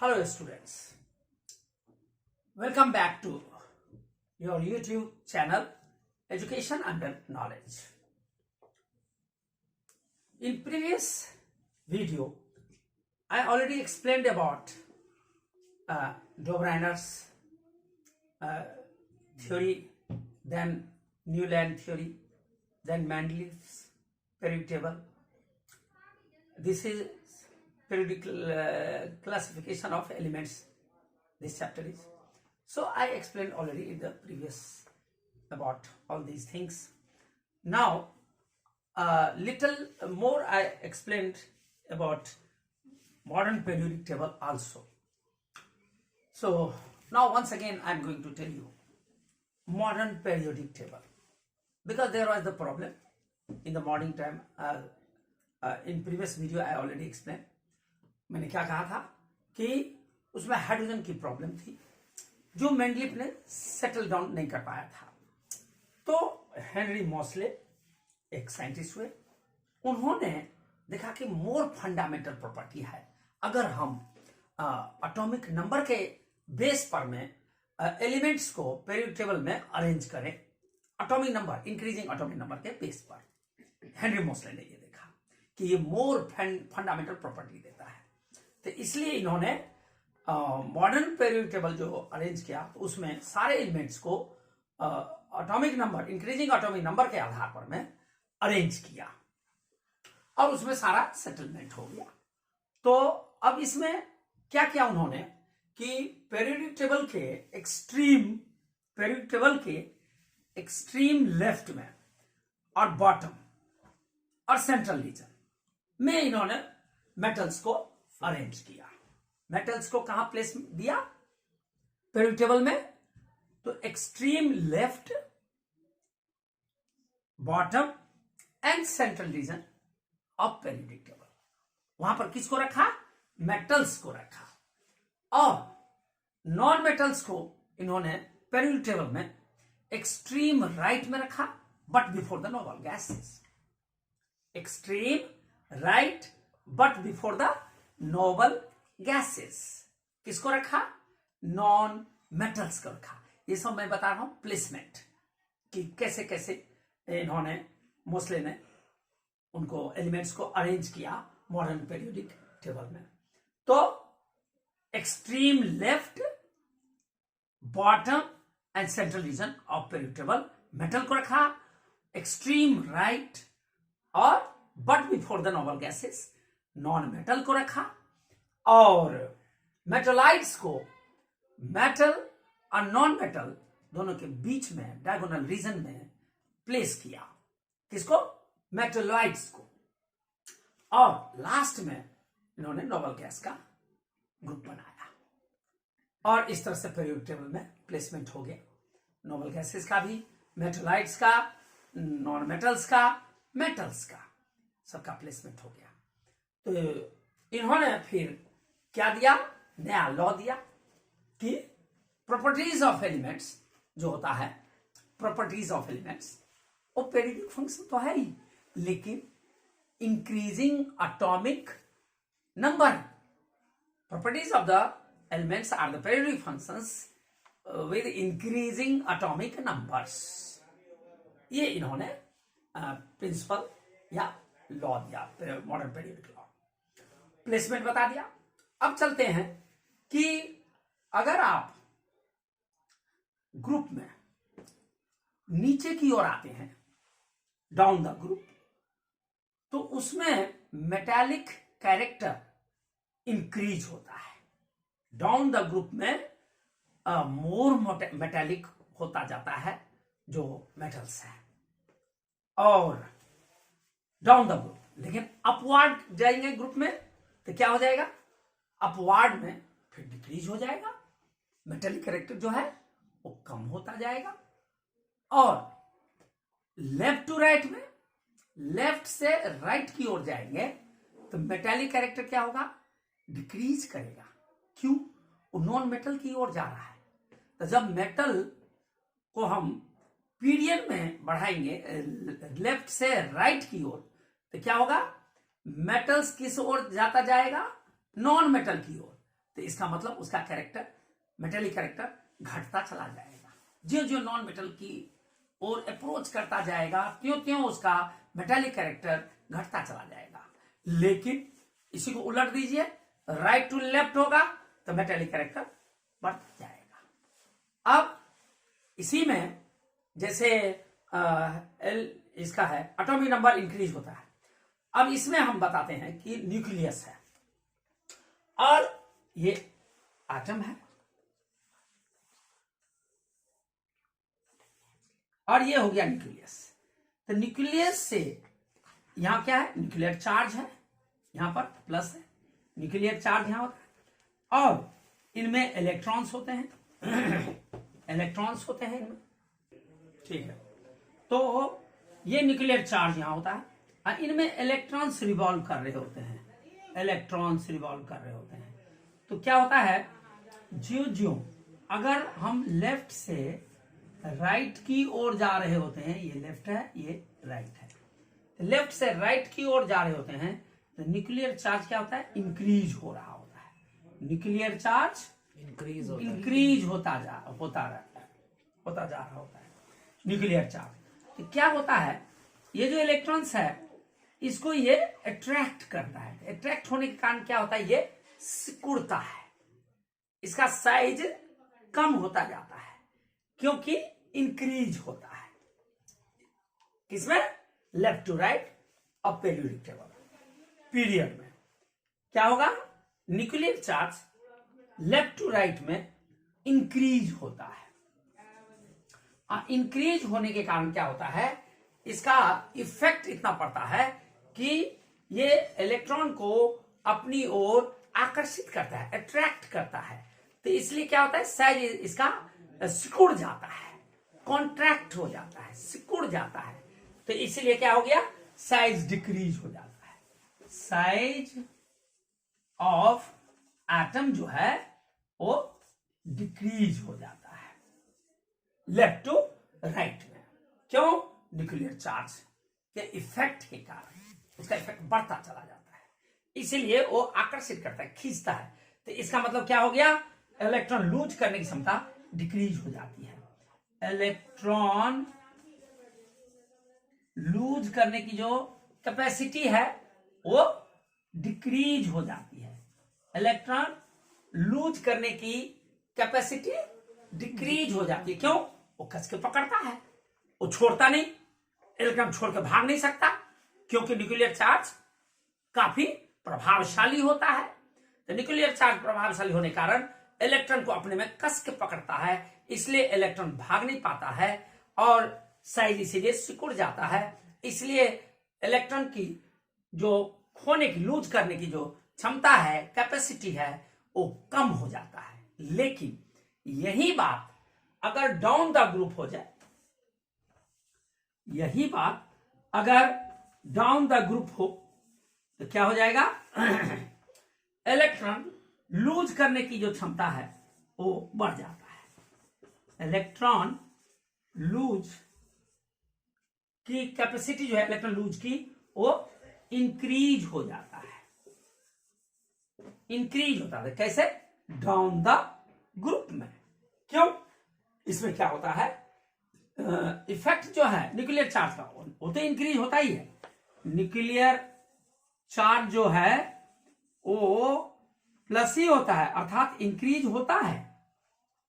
Hello students, welcome back to your YouTube channel Education Under Knowledge. In previous video, I already explained about Dobrainer's theory, then Newland theory, then Mendeleev's periodic table. This is periodic classification of elements. This chapter is. So I explained already in the previous about all these things. Now little more I explained about modern periodic table also. So now once again I am going to tell you modern periodic table, because there was the problem in the morning time. In previous video I already explained. मैंने क्या कहा था कि उसमें hydrogen की problem थी जो Mendeleev ने सेटल डाउन नहीं कर पाया था। तो हेनरी मोसले एक साइंटिस्ट हुए, उन्होंने देखा कि मोर फंडामेंटल प्रॉपर्टी है अगर हम एटॉमिक नंबर के बेस पर में एलिमेंट्स को पीरियोडिक टेबल में अरेंज करें, atomic number increasing atomic number के बेस पर। हेनरी मोसले ने ये देखा कि ये मोर फंडामेंटल प्रॉपर्टी देता है, तो इसलिए इन्होंने मॉडर्न पीरियोडिक टेबल जो अरेंज किया तो उसमें सारे एलिमेंट्स को atomic number increasing atomic number के आधार पर में अरेंज किया और उसमें सारा सेटलमेंट हो गया। तो अब इसमें क्या किया उन्होंने कि पीरियोडिक टेबल के एक्सट्रीम लेफ्ट में और बॉटम और सेंट्रल रीजन में इन्होंने मेटल्स को अरेंज किया। मेटल्स को कहां प्लेस दिया पीरियोडिक टेबल में? तो extreme left, bottom and central region of periodic table, वहां पर किसको रखा? मेटल्स को रखा। और नॉन मेटल्स को इन्होंने पीरियोडिक टेबल में एक्सट्रीम राइट में रखा, but before the noble gases. Extreme right but before the noble gases. किसको रखा? नॉन मेटल्स को रखा। ये सब मैं बता रहा हूं प्लेसमेंट कि कैसे कैसे इन्होंने मोसले ने उनको एलिमेंट्स को अरेंज किया मॉडर्न पीरियोडिक टेबल में। तो extreme left, bottom and central region of periodic table metal को रखा, एक्सट्रीम राइट और but before the noble gases non metal को रखा, और मेटलाइट्स को मेटल और नॉन मेटल दोनों के बीच में डायगोनल रीजन में प्लेस किया। किसको? मेटलाइट्स को। और लास्ट में इन्होंने नोबल गैस का ग्रुप बनाया और इस तरह से पीरियोडिक टेबल में प्लेसमेंट हो गया। नोबल गैसेस का भी, मेटलाइट्स का, नॉन मेटल्स का, मेटल्स का, सबका प्लेसमेंट हो गया। तो इन्होंने फिर क्या दिया? नया लॉ दिया कि प्रॉपर्टीज ऑफ एलिमेंट्स जो होता है, प्रॉपर्टीज ऑफ एलिमेंट्स वो पीरियोडिक फंक्शन तो है ही, लेकिन increasing atomic number, properties of the elements are the periodic functions with increasing atomic numbers. ये इन्होंने प्रिंसिपल या लॉ दिया, मॉडर्न पीरियोडिक लॉ। प्लेसमेंट बता दिया। अब चलते हैं कि अगर आप ग्रुप में नीचे की ओर आते हैं, डाउन द ग्रुप, तो उसमें मेटालिक कैरेक्टर इंक्रीज होता है। डाउन द ग्रुप में मोर मेटालिक होता जाता है जो मेटल्स है, और डाउन द ग्रुप। लेकिन अपवार्ड जाएंगे ग्रुप में तो क्या हो जाएगा? अपवार्ड में फिर डिक्रीज हो जाएगा, मेटालिक कैरेक्टर जो है वो कम होता जाएगा। और लेफ्ट टू राइट में, लेफ्ट से राइट की ओर जाएंगे तो मेटालिक कैरेक्टर क्या होगा? डिक्रीज करेगा। क्यों? वो नॉन मेटल की ओर जा रहा है। तो जब मेटल को हम पीरियड में बढ़ाएंगे लेफ्ट से राइट की ओर, तो क्या होगा? मेटल्स किस ओर जाता जाएगा? नॉन मेटल की ओर। तो इसका मतलब उसका कैरेक्टर, मेटेलिक कैरेक्टर घटता चला जाएगा। जो जो नॉन मेटल की ओर अप्रोच करता जाएगा त्यों त्यों उसका मेटेलिक कैरेक्टर घटता चला जाएगा। लेकिन इसी को उलट दीजिए, राइट टू लेफ्ट होगा तो मेटेलिक कैरेक्टर बढ़ता जाएगा। अब इसी में जैसे एल इसका है एटॉमिक नंबर इंक्रीज होता है। अब इसमें हम बताते हैं कि न्यूक्लियस है और ये एटम है और ये हो गया न्यूक्लियस। तो न्यूक्लियस से यहां क्या है, न्यूक्लियर चार्ज है, यहां पर प्लस है, न्यूक्लियर चार्ज यहां होता है और इनमें इलेक्ट्रॉन्स होते हैं इलेक्ट्रॉन्स होते हैं इनमें, ठीक है। तो ये न्यूक्लियर चार्ज यहां होता है और इनमें इलेक्ट्रॉन्स रिवॉल्व कर रहे होते हैं, इलेक्ट्रॉन्स रिवॉल्व कर रहे होते हैं। तो क्या होता है, ज्यों अगर हम लेफ्ट से राइट की ओर जा रहे होते हैं, ये लेफ्ट है ये राइट है, तो लेफ्ट से राइट की ओर जा रहे होते हैं तो न्यूक्लियर चार्ज क्या होता है, इंक्रीज हो रहा होता है। न्यूक्लियर चार्ज इंक्रीज होता जा रहा होता है न्यूक्लियर चार्ज। तो क्या होता है, ये जो इलेक्ट्रॉन्स है इसको ये अट्रैक्ट करता है। अट्रैक्ट होने के कारण क्या होता है, ये सिकुड़ता है, इसका साइज कम होता जाता है क्योंकि इंक्रीज होता है किसमें, लेफ्ट टू राइट और पीरियोडिक टेबल पीरियड में क्या होगा, nuclear charge left to right में इंक्रीज होता है। इंक्रीज होने के कारण क्या होता है, इसका इफेक्ट इतना पड़ता है कि ये इलेक्ट्रॉन को अपनी ओर आकर्षित करता है, अट्रैक्ट करता है। तो इसलिए क्या होता है, साइज इसका सिकुड़ जाता है, कॉन्ट्रैक्ट हो जाता है, सिकुड़ जाता है। तो इसलिए क्या हो गया, साइज डिक्रीज हो जाता है। साइज ऑफ एटम जो है वो डिक्रीज हो जाता है लेफ्ट टू राइट में। क्यों, न्यूक्लियर चार्ज के इफेक्ट के कारण उसका इफेक्ट बढ़ता चला जाता है, इसीलिए वो आकर्षित करता है, खींचता है। तो इसका मतलब क्या हो गया, इलेक्ट्रॉन लूज करने की क्षमता डिक्रीज हो जाती है। इलेक्ट्रॉन लूज करने की जो कैपेसिटी है वो डिक्रीज हो जाती है। इलेक्ट्रॉन लूज करने की कैपेसिटी डिक्रीज हो जाती है। क्यों, वो कस के पकड़ता है, वो छोड़ता नहीं, इलेक्ट्रॉन छोड़ के भाग नहीं सकता क्योंकि न्यूक्लियर चार्ज काफी प्रभावशाली होता है। तो न्यूक्लियर चार्ज प्रभावशाली होने के कारण इलेक्ट्रॉन को अपने में कस के पकड़ता है, इसलिए इलेक्ट्रॉन भाग नहीं पाता है और साइज इसीलिए सिकुड़ जाता है। इसलिए इलेक्ट्रॉन की जो खोने की, लूज करने की जो क्षमता है, कैपेसिटी है, वो कम हो जाता है। लेकिन यही बात अगर डाउन द ग्रुप हो जाए, यही बात अगर डाउन द ग्रुप हो तो क्या हो जाएगा, इलेक्ट्रॉन लूज करने की जो क्षमता है वो बढ़ जाता है। इलेक्ट्रॉन लूज की कैपेसिटी जो है इलेक्ट्रॉन लूज की वो इंक्रीज हो जाता है, इंक्रीज होता है। कैसे, डाउन द ग्रुप में। क्यों, इसमें क्या होता है, इफेक्ट जो है न्यूक्लियर चार्ज का वो तो इंक्रीज होता ही है। न्यूक्लियर चार्ज जो है वो प्लस ही होता है, अर्थात इंक्रीज होता है।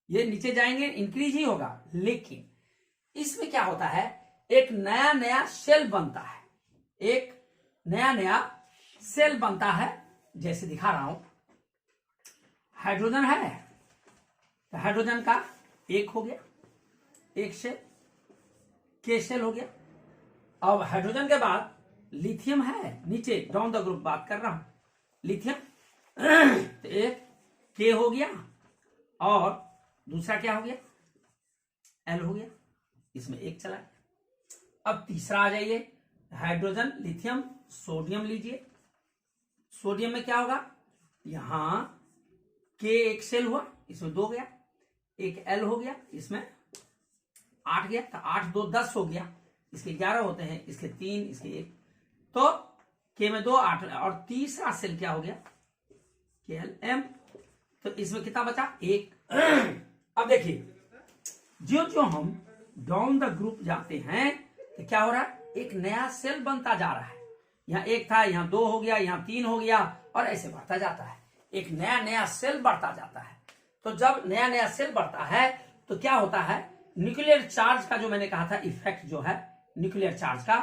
ये नीचे जाएंगे इंक्रीज ही होगा, लेकिन इसमें क्या होता है, एक नया नया सेल बनता है, एक नया नया सेल बनता है। जैसे दिखा रहा हूं, हाइड्रोजन है तो हाइड्रोजन का एक हो गया, एक सेल, के सेल हो गया। अब हाइड्रोजन के बाद लिथियम है, नीचे डाउन द ग्रुप बात कर रहा हूं, लिथियम तो एक के हो गया और दूसरा क्या हो गया, एल हो गया, इसमें एक चला गया। अब तीसरा आ जाइए, हाइड्रोजन, लिथियम, सोडियम लीजिए। सोडियम में क्या होगा, यहां के एक सेल हुआ, इसमें 2 गया, एक एल हो गया, इसमें 8 गया, तो 8 2 10 हो गया, इसके 11 होते हैं, इसके 3, इसके 1, तो के में 2 8। और तीसरा सेल क्या हो गया, के एल एम, तो इसमें कितना बचा? 1। अब देखिए, जो जो हम डाउन द ग्रुप जाते हैं तो क्या हो रहा है? एक नया सेल बनता जा रहा है। यहाँ 1 था, यहाँ 2 हो गया, यहाँ 3 हो गया, और ऐसे बढ़ता जाता है। एक नया नया सेल बढ़ता जाता है। तो जब नया नया सेल बढ़ता है तो क्या होता है? न्यूक्लियर चार्ज का जो मैंने कहा था इफेक्ट जो है न्यूक्लियर चार्ज का,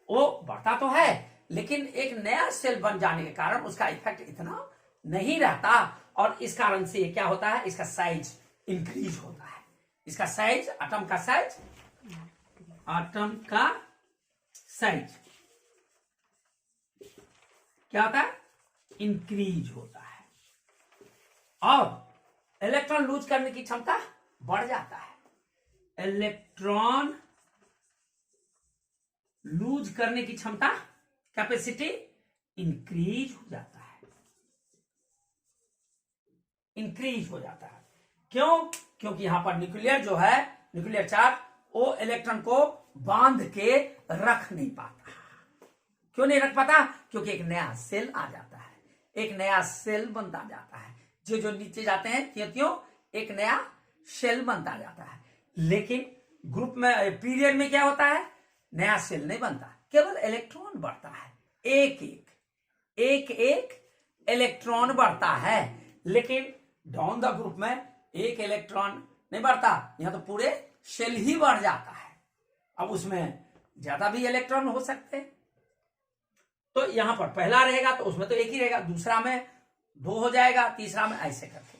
वो बढ़ता तो है, लेकिन एक नया सेल बन जाने के कारण उसका इफेक्ट इतना नहीं रहता, और इस कारण से क्या होता है? इसका साइज इंक्रीज होता है। इसका साइज, एटम का साइज क्या होता है? इंक्रीज होता है, और इलेक्ट्रॉन लूज करने की क्षमता बढ़ जाता है। इलेक्ट्रॉन लूज करने की क्षमता, कैपेसिटी इंक्रीज हो जाता है, इंक्रीज हो जाता है। क्यों? क्योंकि यहां पर न्यूक्लियर जो है, न्यूक्लियर चार्ज, वो इलेक्ट्रॉन को बांध के रख नहीं पाता। क्यों नहीं रख पाता? क्योंकि एक नया सेल आ जाता है, एक नया सेल बनता जाता है। जो जो नीचे जाते हैं त्यों त्यों एक नया सेल बनता जाता है। लेकिन ग्रुप में, पीरियड में क्या होता है? नया सेल नहीं बनता, केवल इलेक्ट्रॉन बढ़ता है। एक एक इलेक्ट्रॉन बढ़ता है। लेकिन डाउन द ग्रुप में एक इलेक्ट्रॉन नहीं बढ़ता, यहां तो पूरे सेल ही बढ़ जाता है। अब उसमें ज्यादा भी इलेक्ट्रॉन हो सकते हैं। तो यहां पर पहला रहेगा तो उसमें तो एक ही रहेगा, दूसरा में 2 हो जाएगा, तीसरा में ऐसे करके।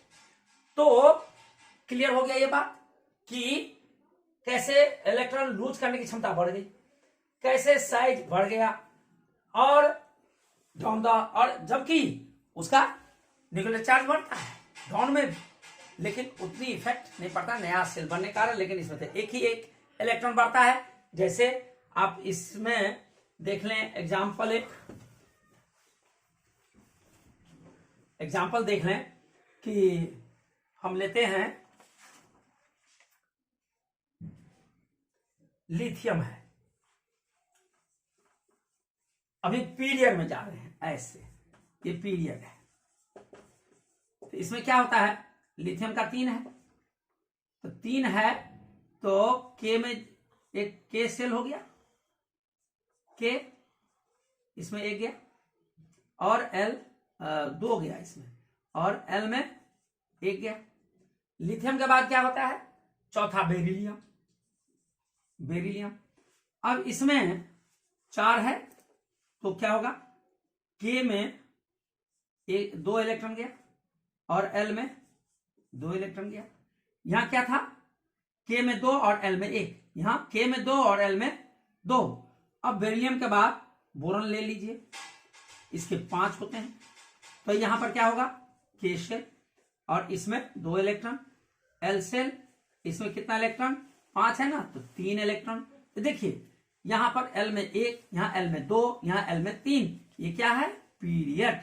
तो क्लियर हो गया ये बात कि कैसे इलेक्ट्रॉन लूज करने की क्षमता बढ़ गई, कैसे साइज बढ़ गया, और डाउन द, और जबकि उसका न्यूक्लियर चार्ज बढ़ता है डाउन में, लेकिन उतनी इफेक्ट नहीं पड़ता नया सेल बनने के कारण। लेकिन इसमें तो एक ही एक इलेक्ट्रॉन बढ़ता है। जैसे आप इसमें देख लें, एग्जाम्पल देख लें कि हम लेते हैं लिथियम है, अभी पीरियड में जा रहे हैं, ऐसे ये पीरियड है। तो इसमें क्या होता है? लिथियम का 3 है, तो 3 है तो के में एक के सेल हो गया, के इसमें 1 गया, और एल 2 गया इसमें, और एल में 1 गया। लिथियम के बाद क्या होता है? चौथा बेरिलियम। अब इसमें 4 है तो क्या होगा? के में 2 इलेक्ट्रॉन गया, और एल में 2 इलेक्ट्रॉन गया। यहां क्या था? के में 2 और एल में 1, यहां के में 2 और एल में 2। अब बेरिलियम के बाद बोरॉन ले लीजिए, इसके 5 होते हैं, तो यहां पर क्या होगा? के सेल, और इसमें 2 इलेक्ट्रॉन, एल सेल, इसमें कितना इलेक्ट्रॉन? 5 है ना, तो 3 इलेक्ट्रॉन। तो देखिए यहां पर एल में 1, यहां एल में 2, यहां एल में 3, ये क्या है? पीरियड।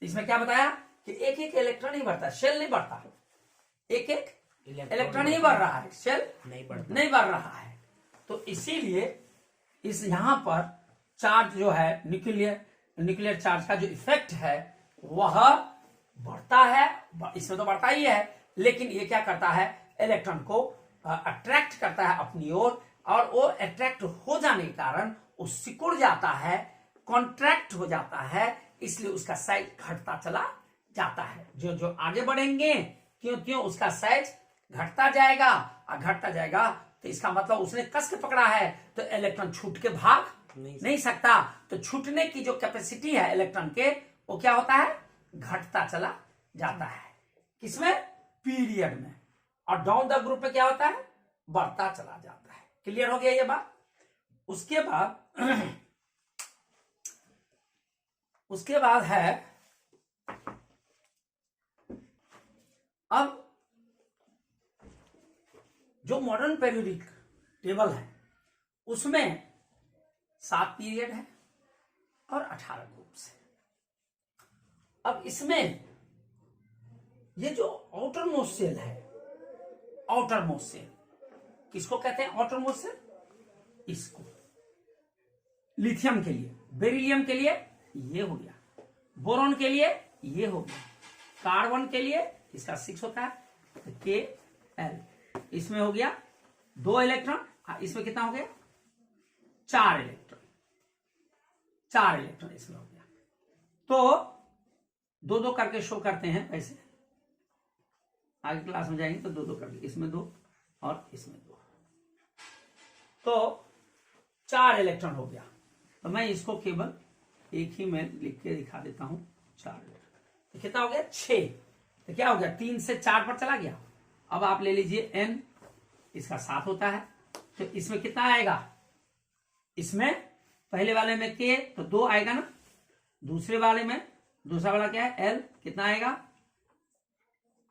इसमें क्या बताया कि एक एक इलेक्ट्रॉन ही बढ़ता है, सेल नहीं बढ़ता, एक एक इलेक्ट्रॉन ही बढ़ रहा है, सेल नहीं बढ़ रहा है। तो इसीलिए इस यहां पर चार्ज जो है, न्यूक्लियर चार्ज का जो इफेक्ट है वह बढ़ता है। इसमें तो बढ़ता ही है, लेकिन ये क्या करता है? इलेक्ट्रॉन को अट्रैक्ट करता है अपनी ओर, और वो अट्रैक्ट हो जाने के कारण वो सिकुड़ जाता है, कॉन्ट्रैक्ट हो जाता है, इसलिए उसका साइज घटता चला जाता है। जो जो आगे बढ़ेंगे क्यों क्यों उसका साइज घटता जाएगा, और घटता जाएगा तो इसका मतलब उसने कस के पकड़ा है, तो इलेक्ट्रॉन छूट के भाग नहीं सकता। तो छूटने की जो कैपेसिटी है इलेक्ट्रॉन के, वो क्या होता है? घटता चला जाता है। किसमें? पीरियड में। और डाउन द ग्रुप में क्या होता है? बढ़ता चला जाता है। क्लियर हो गया ये बात? उसके बाद है, अब जो मॉडर्न पेरियोडिक टेबल है उसमें 7 पीरियड है और 18 ग्रुप्स है। अब इसमें ये जो आउटर मोस्ट सेल है, आउटर मोस्ट सेल किसको कहते हैं? आउटर मोस्ट सेल इसको। लिथियम के लिए, बेरिलियम के लिए ये हो गया, बोरॉन के लिए ये हो गया, कार्बन के लिए इसका 6 होता है, तो Kl। इसमें हो गया 2 इलेक्ट्रॉन, इसमें कितना हो गया 4 इलेक्ट्रॉन, 4 इलेक्ट्रॉन इसमें हो गया। तो 2-2 करके शो करते हैं, वैसे आगे क्लास में जाएंगे तो 2-2 करके, इसमें 2 और इसमें 2, तो 4 इलेक्ट्रॉन हो गया। तो मैं इसको केवल एक ही में लिख के दिखा देता हूं, 4 इलेक्ट्रॉन। तो कितना हो गया 6। तो क्या हो गया 3 से 4 पर चला गया। अब आप ले लीजिए n, इसका 7 होता है, तो इसमें कितना आएगा, इसमें पहले वाले में K तो 2 आएगा ना, दूसरे वाले में, दूसरा वाला क्या है L, कितना आएगा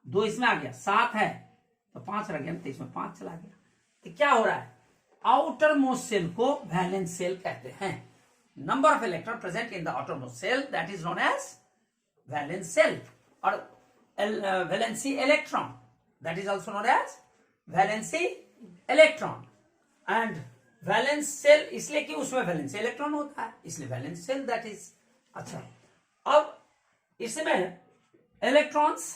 2 इसमें आ गया, 7 है तो 5 रह गया, तो इसमें 5 चला गया। तो क्या हो रहा है, आउटर मोस्ट सेल को वैलेंस सेल कहते हैं। Number of electron present in the outermost shell that is known as valence shell, और valency electron that is also known as valency electron. And valence shell इसलिए कि उसमें valency electron होता है, इसलिए valence shell that is. अच्छा, अब इसमें इलेक्ट्रॉन्स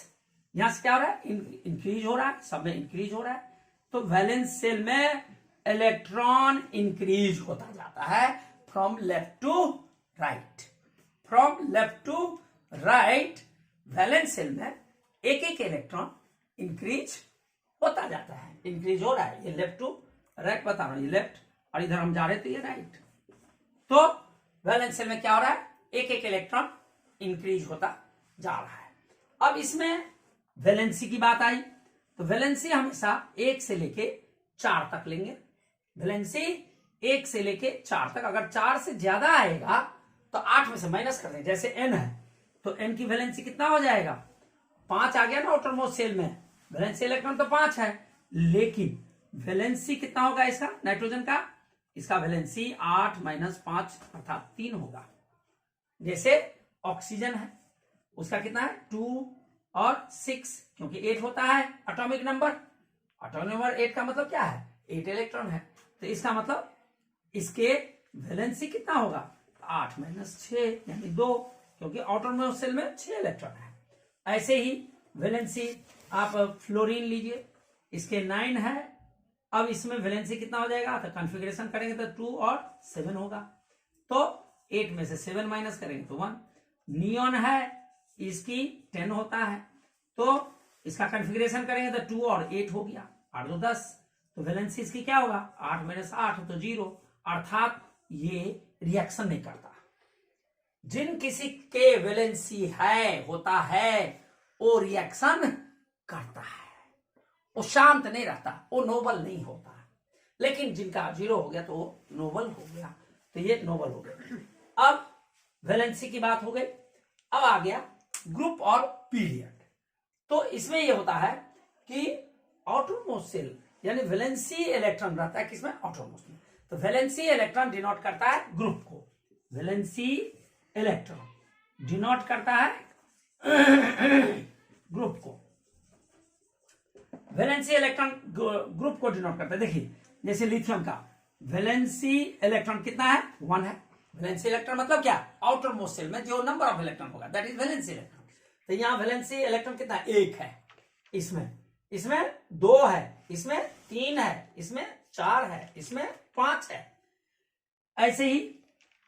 यहां से क्या हो रहा है, इंक्रीज हो रहा है, सब में इंक्रीज हो रहा है। तो वैलेंस सेल में इलेक्ट्रॉन इंक्रीज होता जाता है from left to right, from left to right. Valence shell में एक एक इलेक्ट्रॉन इंक्रीज होता जाता है, इंक्रीज हो रहा है। ये लेफ्ट टू राइट बता रहा हूं, ये लेफ्ट, और इधर हम जा रहे थे ये राइट। तो वैलेंस सेल में क्या हो रहा है, एक एक इलेक्ट्रॉन इंक्रीज होता जा रहा है। अब इसमें वैलेंसी की बात आई, तो वैलेंसी हमेशा 1 से लेके 4 तक लेंगे। वैलेंसी 1 से लेके 4 तक, अगर 4 से ज्यादा आएगा तो 8 में से माइनस कर दें। जैसे n है तो n की वैलेंसी कितना हो जाएगा, 5 आ गया ना आउटर मोस्ट सेल में, वैलेंसी इलेक्ट्रॉन तो 5 है, लेकिन वैलेंसी कितना होगा इसका, नाइट्रोजन का, इसका वैलेंसी 8 - 5 अर्थात 3 होगा। जैसे ऑक्सीजन है, उसका कितना है 2 और 6, क्योंकि 8 होता है एटॉमिक नंबर। एटॉमिक नंबर 8 का मतलब क्या है, 8 इलेक्ट्रॉन है, तो इसका मतलब इसके वैलेंसी कितना होगा 8 - 6 यानी 2, क्योंकि आउटर मोस्ट सेल में 6 इलेक्ट्रॉन है। ऐसे ही वैलेंसी आप फ्लोरीन लीजिए, इसके 9 है। अब इसमें वैलेंसी कितना हो जाएगा, तो कॉन्फ़िगरेशन करेंगे तो 2 और 7 होगा, तो 8 में से 7 माइनस करेंगे तो 1। नियॉन है, इसकी 10 होता है, तो इसका कॉन्फ़िगरेशन करेंगे तो 2 और 8 हो गया, 8 2 10, तो वैलेंसी इसकी क्या होगा 8 - 8 तो 0, अर्थात ये रिएक्शन नहीं करता। जिन किसी के वैलेंसी है होता है वो रिएक्शन करता है, वो शांत नहीं रहता, वो नोबल नहीं होता। लेकिन जिनका 0 हो गया तो वो नोबल हो गया, तो ये नोबल हो गया। अब वैलेंसी की बात हो गई, अब आ गया ग्रुप और पीरियड। तो इसमें यह होता है कि आउटर मोस्ट सेल यानी वैलेंसी इलेक्ट्रॉन रहता है किसमें, आउटर मोस्ट में, तो वैलेंसी इलेक्ट्रॉन डिनोट करता है ग्रुप को, वैलेंसी इलेक्ट्रॉन डिनोट करता है ग्रुप को, वैलेंसी इलेक्ट्रॉन ग्रुप को डिनोट करता है। देखिए जैसे लिथियम का वैलेंसी इलेक्ट्रॉन कितना है 1 है। वैलेंसी इलेक्ट्रॉन मतलब क्या, आउटर मोस्ट सेल में जो नंबर ऑफ इलेक्ट्रॉन होगा दैट इज वैलेंसी इलेक्ट्रॉन। तो यहां वैलेंसी इलेक्ट्रॉन कितना है 1 है, इसमें 2 है, इसमें 3 है, इसमें 4 है, इसमें 5 है। ऐसे ही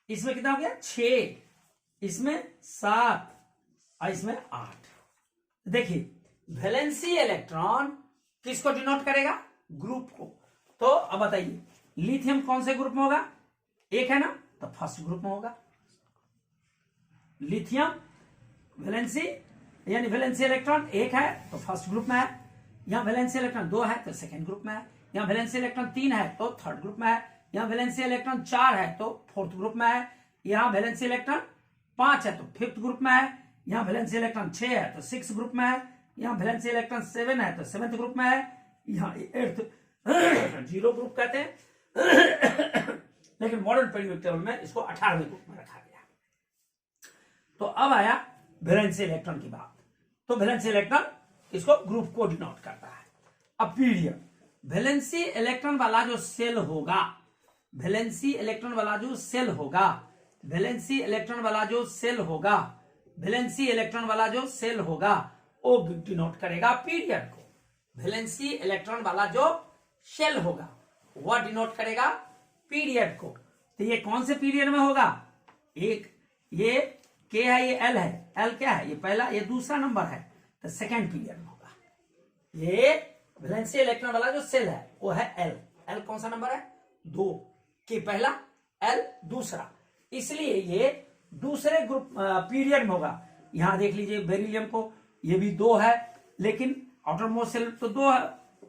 इसमें कितना हो गया 6, इसमें 7 और इसमें 8। देखिए वैलेंसी इलेक्ट्रॉन किसको डिनोट करेगा, ग्रुप को। तो अब बताइए लिथियम कौन से ग्रुप में होगा, 1 है ना, तो फर्स्ट ग्रुप में होगा। लिथियम वैलेंसी यानी वैलेंसी इलेक्ट्रॉन 1 है तो फर्स्ट ग्रुप में है, यहां वैलेंसी इलेक्ट्रॉन 2 है तो सेकंड ग्रुप में है, यहां वैलेंसी इलेक्ट्रॉन 3 है तो थर्ड ग्रुप में है, यहां वैलेंसी इलेक्ट्रॉन 4 है तो फोर्थ ग्रुप में है, यहां वैलेंसी इलेक्ट्रॉन 5 है तो फिफ्थ ग्रुप में है, यहां वैलेंसी इलेक्ट्रॉन 6 है तो सिक्स ग्रुप में है, यहां वैलेंसी इलेक्ट्रॉन 7 है तो सेवेंथ ग्रुप में है, यहां 8th 0 ग्रुप कहते हैं लेकिन मॉडर्न पीरियोडिक टेबल में इसको 18वें ग्रुप में रखा गया। तो अब आया वैलेंसी इलेक्ट्रॉन की बात। तो वैलेंसी इलेक्ट्रॉन इसको ग्रुप को डिनोट करता है। अब पीरियड, वैलेंसी इलेक्ट्रॉन वाला जो सेल होगा, वैलेंसी इलेक्ट्रॉन वाला जो सेल होगा, वैलेंसी इलेक्ट्रॉन वाला जो सेल होगा, वैलेंसी इलेक्ट्रॉन वाला जो सेल होगा, वो डिनोट करेगा पीरियड को। वैलेंसी इलेक्ट्रॉन वाला जो शेल होगा वह डिनोट करेगा पीरियड को। तो ये कौन से पीरियड में होगा? एक ये के है, ये एल है। एल क्या है? ये पहला, ये दूसरा नंबर है, तो सेकेंड पीरियड में होगा। ये वैलेंसी इलेक्ट्रॉन वाला जो सेल है वो है एल। एल कौन सा नंबर है? 2। के पहला, एल दूसरा, इसलिए ये दूसरे ग्रुप पीरियड में होगा। यहां देख लीजिए बेरिलियम को, ये भी 2 है, लेकिन आउटर मोस्ट सेल तो 2 है,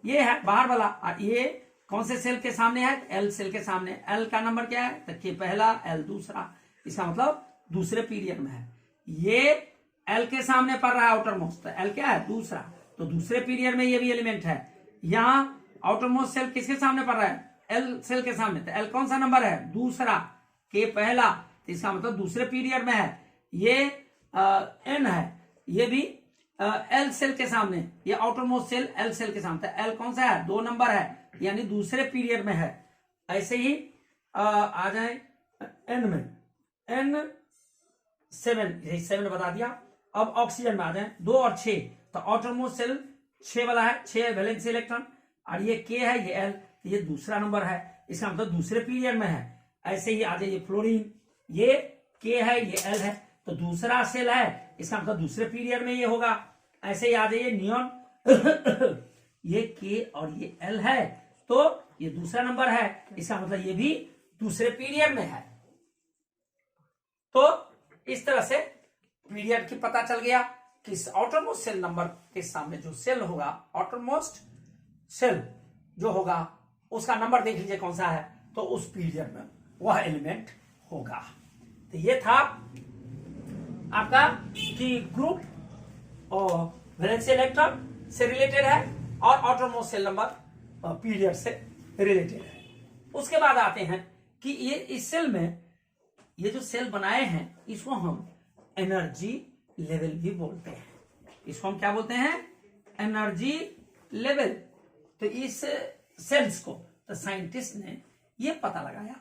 ये है बाहर वाला। और ये कौन से सेल के सामने है? एल सेल के सामने। एल का नंबर क्या है? तो के पहला, एल दूसरा, इसका मतलब दूसरे पीरियड में है। ये एल के सामने पड़ रहा है आउटर मोस्ट, तो एल क्या है? दूसरा, तो दूसरे पीरियड में ये भी एलिमेंट है। यहां आउटर मोस्ट सेल किसके सामने पड़ रहा है? एल सेल के सामने, तो एल कौन सा नंबर है? दूसरा, के पहला, तो इसका मतलब दूसरे पीरियड में है। ये एन है, ये भी एल सेल के सामने, ये outermost shell L shell के सामने, तो एल कौन सा है? 2 नंबर है, यानी दूसरे पीरियड में है। ऐसे ही आ जाए एन में, एन 7 बता दिया। अब ऑक्सीजन में आ जाए 2 और 6, तो आउटर मोस्ट सेल 6 वाला है, 6 वैलेंसी इलेक्ट्रॉन, और ये के है, ये एल, ये दूसरा नंबर है, इसका मतलब दूसरे पीरियड में है। ऐसे ही आ जाइए फ्लोरीन, ये के है, ये एल है, तो दूसरा सेल है, इसका मतलब दूसरे पीरियड में ये होगा। ऐसे ही आ जाइए नियॉन, ये के और ये एल है, तो ये दूसरा नंबर है, इसका मतलब ये भी दूसरे पीरियड में है। तो इस तरह से पीरियड की पता चल गया कि आउटर मोस्ट सेल नंबर के सामने जो सेल होगा, आउटर मोस्ट सेल जो होगा उसका नंबर देख लीजिए कौन सा है, तो उस पीरियड में वह एलिमेंट होगा। तो ये था आपका कि ग्रुप और वैलेंसी इलेक्ट्रॉन से रिलेटेड है और outermost shell number period से रिलेटेड है। उसके बाद आते हैं कि ये इस सेल में ये जो सेल बनाए हैं इसको हम एनर्जी लेवल भी बोलते हैं। इसको हम क्या बोलते हैं? Energy level. तो इस सेल्स को तो साइंटिस्ट ने ये पता लगाया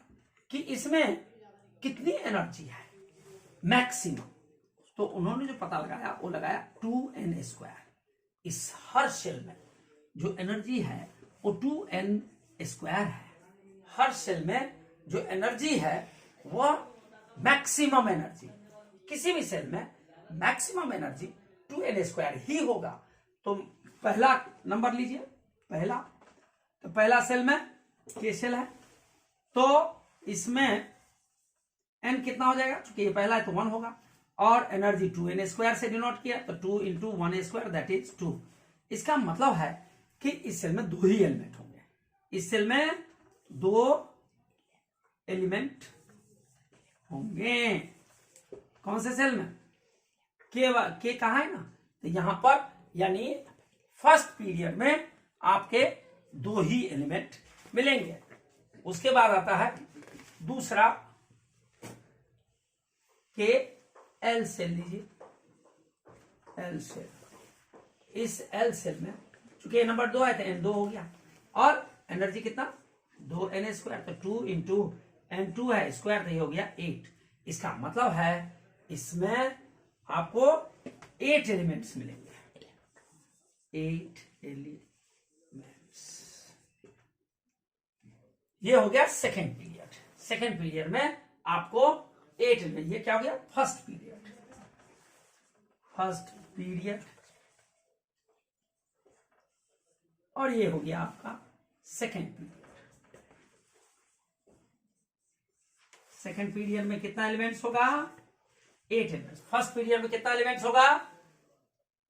कि इसमें कितनी एनर्जी है मैक्सिमम। तो उन्होंने जो पता लगाया वो लगाया 2n²। इस हर सेल में जो एनर्जी है वो 2n² है। हर सेल में जो एनर्जी है वह मैक्सिमम एनर्जी, किसी भी सेल में मैक्सिमम एनर्जी 2n² ही होगा। तो पहला नंबर लीजिए, पहला, तो पहला सेल में के सेल है, तो इसमें n कितना हो जाएगा? क्योंकि ये पहला है तो 1 होगा, और एनर्जी 2n² से डिनोट किया, तो 2 × 1² दैट इज 2। इसका मतलब है कि इस सेल में 2 ही एलिमेंट होंगे। इस सेल में 2 एलिमेंट होंगे। कौन से सेल में? के कहा है ना, तो यहां पर यानी फर्स्ट पीरियड में आपके 2 ही एलिमेंट मिलेंगे। उसके बाद आता है दूसरा के एल सेल लीजिए, एल सेल। इस एल सेल में चूंकि नंबर 2 है तो n2 हो गया, और एनर्जी कितना? 2n², तो 2 × n2 है स्क्वायर, तो ये हो गया 8। इसका मतलब है इसमें आपको 8 एलिमेंट्स मिलेंगे, 8 एलिमेंट्स। ये हो गया सेकेंड पीरियड। सेकेंड पीरियड में आपको 8 एलिमेंट। ये क्या हो गया? First period. फर्स्ट पीरियड, और ये हो गया आपका सेकेंड पीरियड। सेकेंड पीरियड में कितना एलिमेंट्स होगा? 8 एलिमेंट्स। फर्स्ट पीरियड में कितना एलिमेंट्स होगा?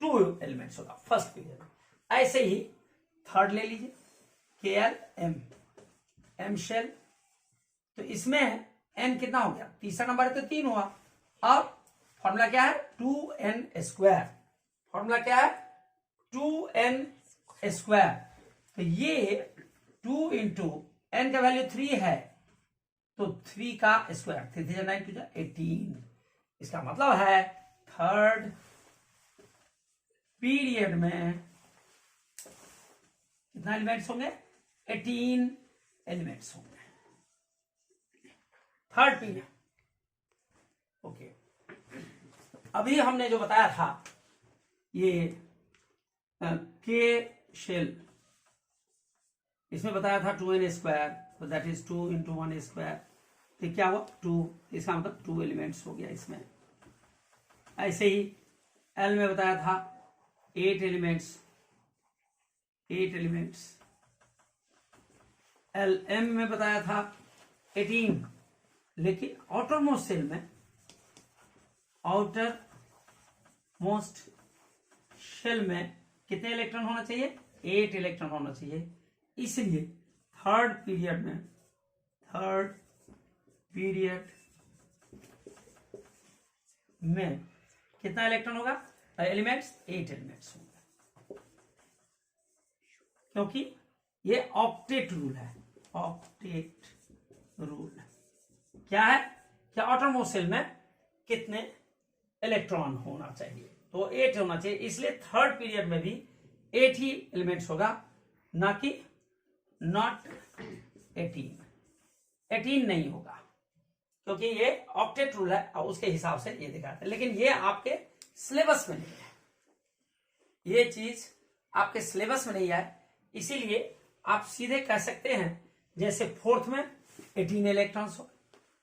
2 एलिमेंट्स होगा फर्स्ट पीरियड में। ऐसे ही थर्ड ले लीजिए, KL M शेल, तो इसमें n कितना हो गया? तीसरा नंबर है तो 3 हुआ। अब फॉर्मूला क्या है? 2n²। फॉर्मूला क्या है? 2n²। तो ये 2 × n का वैल्यू 3 है, तो 3 का स्क्वायर, 3 3 9 2 18। इसका मतलब है थर्ड पीरियड में कितना एलिमेंट्स होंगे? 18 एलिमेंट्स होंगे थर्ड पीरियड। ओके, अभी हमने जो बताया था ये के शेल, इसमें बताया था 2n², तो दैट इज 2 × 1², तो क्या हुआ 2, इसका मतलब 2 एलिमेंट्स हो गया इसमें। ऐसे ही L में बताया था 8 एलिमेंट्स, LM में बताया था 18, लेकिन आउटर मोस्ट सेल में, आउटर मोस्ट शेल में कितने इलेक्ट्रॉन होना चाहिए, 8 इलेक्ट्रॉन होना चाहिए। इसलिए थर्ड पीरियड में कितना इलेक्ट्रॉन होगा, एलिमेंट्स 8 एलिमेंट्स होंगे, क्योंकि ये ऑक्टेट रूल है। ऑक्टेट रूल क्या है, क्या आउटर मोस्ट सेल में कितने इलेक्ट्रॉन होना चाहिए, तो 8 होना चाहिए। इसलिए थर्ड पीरियड में भी 8 ही एलिमेंट्स होगा, ना कि नॉट 18 नहीं होगा, क्योंकि ये ऑक्टेट रूल है और उसके हिसाब से ये दिखाता है। लेकिन ये आपके सिलेबस में नहीं है, ये चीज आपके सिलेबस में नहीं है, इसीलिए आप सीधे कह सकते हैं जैसे फोर्थ में 18 इलेक्ट्रॉन्स हो।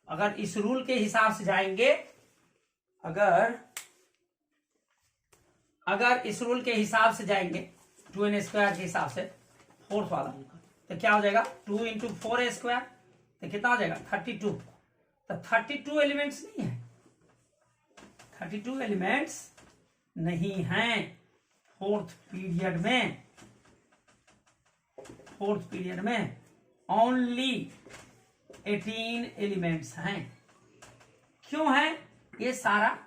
अगर इस रूल के हिसाब से जाएंगे, अगर इस रूल के हिसाब से जाएंगे 2n² के हिसाब से फोर्थ वाला, तो क्या हो जाएगा 2 × 4a², तो कितना हो जाएगा 32। तो 32 एलिमेंट्स नहीं है, 32 एलिमेंट्स नहीं हैं फोर्थ पीरियड में ओनली 18 एलिमेंट्स हैं। क्यों है, ये सारा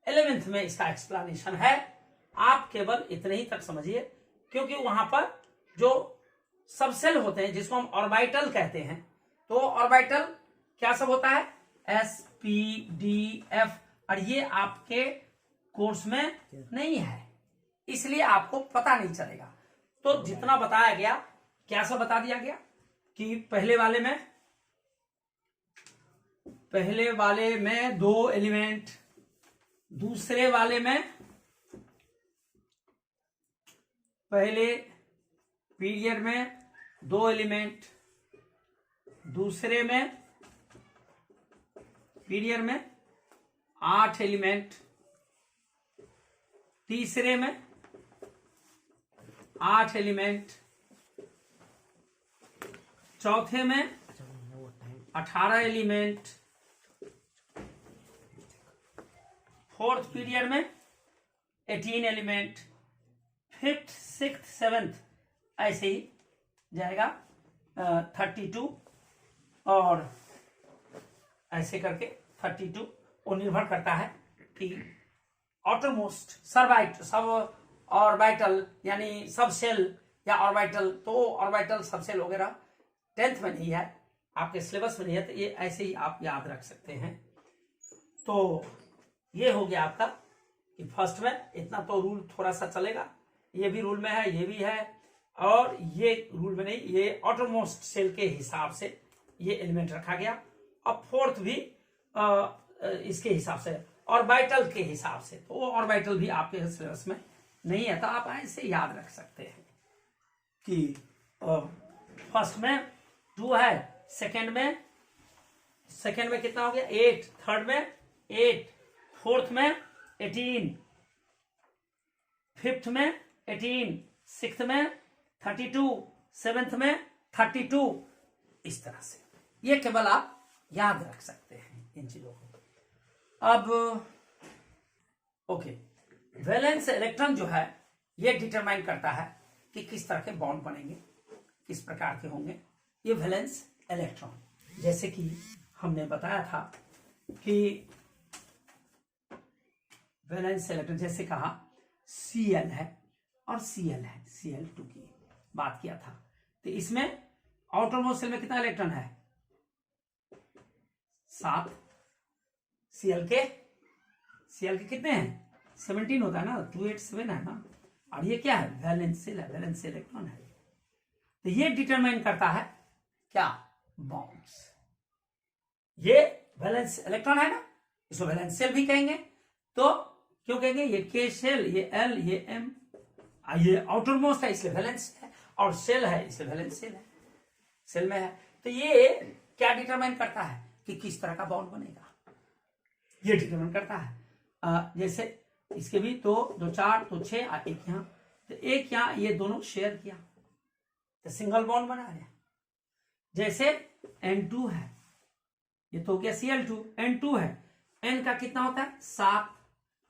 11th में इसका एक्सप्लेनेशन है, आप केवल इतने ही तक समझिए, क्योंकि वहां पर जो सबसेल होते हैं जिसको हम ऑर्बिटल कहते हैं, तो ऑर्बिटल क्या सब होता है, s p d f, और ये आपके कोर्स में नहीं है, इसलिए आपको पता नहीं चलेगा। तो जितना बताया गया, क्या सब बता दिया गया कि पहले वाले में 2 एलिमेंट, दूसरे वाले में, पहले पीरियड में 2 एलिमेंट, दूसरे में पीरियड में 8 एलिमेंट, तीसरे में 8 एलिमेंट, चौथे में 18 एलिमेंट, फोर्थ पीरियड में 18 एलिमेंट, फिफ्थ, सिक्स्थ, सेवेंथ ऐसे ही जाएगा 32, और ऐसे करके 32। वो निर्भर करता है कि आउटरमोस्ट सब ऑर्बिटल यानी सब सेल या ऑर्बिटल, तो ऑर्बिटल सब सेल वगैरह 10th में नहीं है, आपके सिलेबस में नहीं है, तो ये ऐसे ही आप याद रख सकते हैं। तो ये हो गया आपका कि फर्स्ट में इतना तो रूल थोड़ा सा चलेगा, ये भी रूल में है, ये भी है, और ये रूल में नहीं, ये आउटरमोस्ट सेल के हिसाब से ये एलिमेंट रखा गया। अब फोर्थ भी इसके हिसाब से, ऑर्बिटल के हिसाब से, तो वो ऑर्बिटल भी आपके सिलेबस में नहीं है, तो आप ऐसे याद रख सकते हैं कि फर्स्ट में 2 है, सेकंड में कितना हो गया 8, थर्ड में 8, फोर्थ में 18, फिफ्थ में 18, सिक्स्थ में 32, सेवेंथ में 32, इस तरह से ये केवल आप याद रख सकते हैं इन चीजों को। अब ओके, वैलेंस इलेक्ट्रॉन जो है ये डिटरमाइन करता है कि किस तरह के बॉन्ड बनेंगे, किस प्रकार के होंगे ये वैलेंस इलेक्ट्रॉन। जैसे कि हमने बताया था कि वैलेंस इलेक्ट्रॉन जैसे कहा Cl है और Cl है, Cl2 की बात किया था, तो इसमें आउटर मोस्ट सेल में कितना इलेक्ट्रॉन है 7, Cl के कितने हैं 17 होता है ना, 287 है ना, और ये क्या है वैलेंस सेल है, वैलेंस इलेक्ट्रॉन है। तो ये डिटरमाइन करता है क्या बॉन्ड्स, ये वैलेंस इलेक्ट्रॉन है ना, इसको वैलेंस सेल भी कहेंगे। तो क्यों कहेंगे, ये K शेल, ये L, ये M, ये आउटर मोस्ट है इसलिए वैलेंस है, और शेल है इसलिए वैलेंस शेल है, शेल में है। तो ये क्या डिटरमाइन करता है कि किस तरह का बॉन्ड बनेगा, ये डिटरमाइन करता है। जैसे इसके भी दो 4 तो 6 और एक यहाँ, तो एक यहाँ ये दोनों शेयर किया तो सिंगल बॉन्ड बना रहे। जैसे N2 है, ये तो हो गया Cl2, N2 है, N का कितना होता है 7,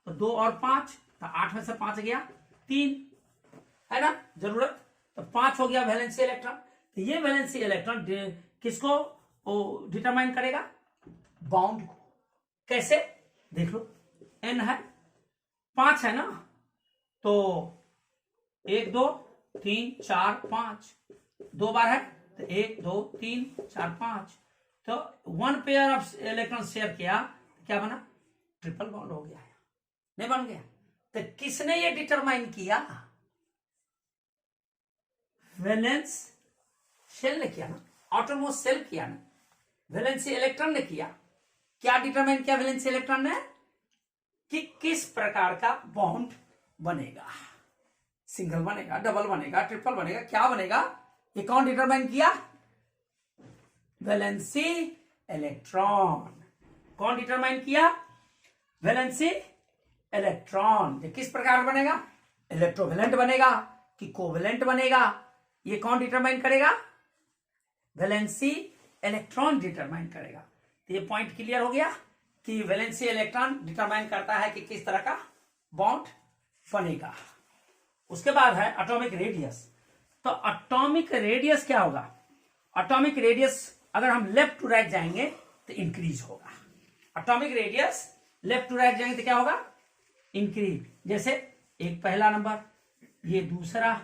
तो 2 और 5, तो 8 में से 5 गया 3, है ना जरूरत, तो 5 हो गया वैलेंसी इलेक्ट्रॉन। तो ये वैलेंसी इलेक्ट्रॉन किसको डिटरमाइन करेगा, बाउंड को। कैसे देख लो, N है 5 है ना, तो 1 2 3 4 5, 2 बार है तो 1 2 3 4 5, तो 1 पेयर ऑफ इलेक्ट्रॉन शेयर किया, क्या बना, ट्रिपल बॉन्ड हो गया है, नहीं बन गया। तो किसने ये डिटरमाइन किया, वैलेंस शेल ने किया ना, आउटरमोस्ट शेल किया ना, वैलेंसी इलेक्ट्रॉन ने किया। क्या डिटरमाइन किया वैलेंसी इलेक्ट्रॉन ने, कि किस प्रकार का बॉन्ड बनेगा, सिंगल बनेगा, डबल बनेगा, ट्रिपल बनेगा, क्या बनेगा, ये कौन डिटरमाइन किया, वैलेंसी इलेक्ट्रॉन। कौन डिटरमाइन किया, वैलेंसी इलेक्ट्रॉन। ये किस प्रकार बनेगा, इलेक्ट्रोवैलेंट बनेगा कि कोवैलेंट बनेगा, ये कौन डिटरमाइन करेगा, वैलेंसी इलेक्ट्रॉन डिटरमाइन करेगा। तो ये पॉइंट क्लियर हो गया कि वैलेंसी इलेक्ट्रॉन डिटरमाइन करता है कि किस तरह का बॉन्ड बनेगा। उसके बाद है एटॉमिक रेडियस। तो एटॉमिक रेडियस क्या होगा, एटॉमिक रेडियस अगर हम लेफ्ट टू राइट जाएंगे तो इंक्रीज होगा। Atomic radius left to right जाएंगे तो क्या होगा, इंक्रीज। जैसे एक पहला नंबर, ये दूसरा,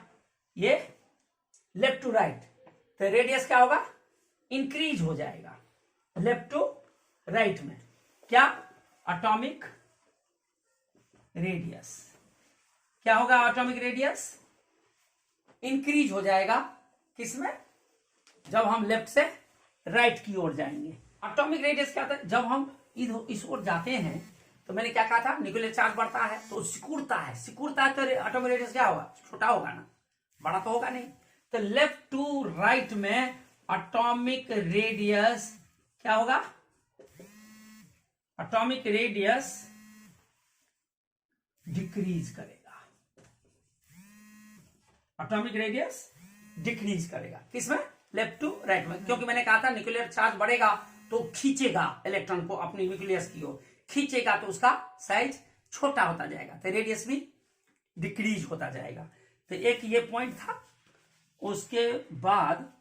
ये लेफ्ट टू राइट, तो रेडियस क्या होगा, इंक्रीज हो जाएगा लेफ्ट टू राइट में। क्या, एटॉमिक रेडियस क्या होगा, एटॉमिक रेडियस इंक्रीज हो जाएगा किसमें, जब हम लेफ्ट से राइट की ओर जाएंगे। एटॉमिक रेडियस क्या होता है, जब हम इस ओर जाते हैं तो मैंने क्या कहा था, न्यूक्लियर चार्ज बढ़ता है तो सिकुड़ता है, तो एटॉमिक रेडियस क्या होगा, छोटा होगा ना, बड़ा तो होगा नहीं। तो लेफ्ट टू राइट में एटॉमिक रेडियस क्या होगा, एटॉमिक रेडियस डिक्रीज करेगा, एटॉमिक रेडियस डिक्रीज करेगा किसमें, लेफ्ट टू राइट में। क्योंकि मैंने कहा था न्यूक्लियर चार्ज बढ़ेगा तो खींचेगा इलेक्ट्रॉन को अपनी न्यूक्लियस की ओर, खींचेगा तो उसका साइज छोटा होता जाएगा, तो रेडियस भी डिक्रीज होता जाएगा। तो एक ये पॉइंट था। उसके बाद